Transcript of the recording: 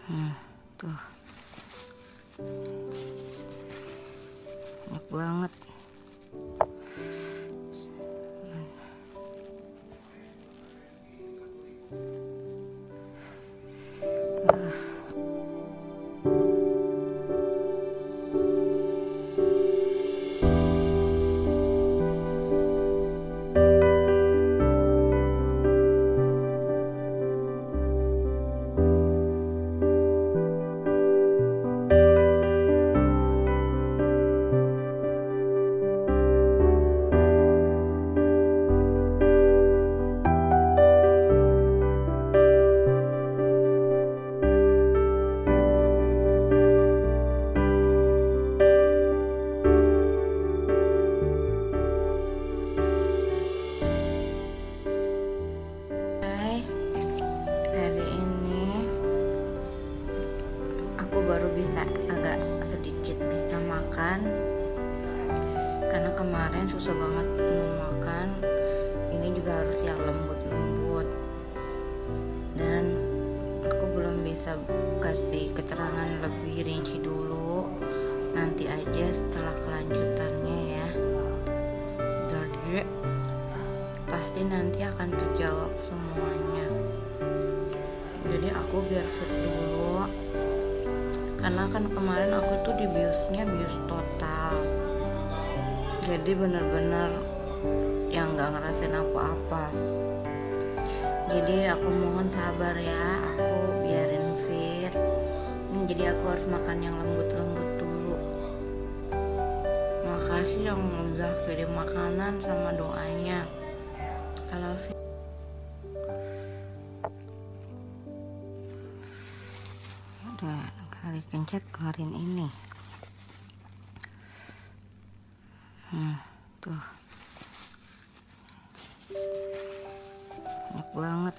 Tuh enak banget. Hari ini aku baru bisa agak sedikit bisa makan, karena kemarin susah banget mau makan. Ini juga harus yang lembut-lembut, dan aku belum bisa kasih keterangan lebih rinci dulu, nanti aja setelah kelanjutannya ya. Jadi pasti nanti akan terjawab semuanya. Jadi aku biar fit dulu, karena kan kemarin aku tuh di biusnya bius total, jadi bener-bener yang nggak ngerasain apa-apa. Jadi aku mohon sabar ya, aku biarin fit. Jadi aku harus makan yang lembut-lembut dulu. Makasih yang udah kirim makanan sama doanya. Kalau fit udah kali kencet keluarin ini. Tuh enak banget.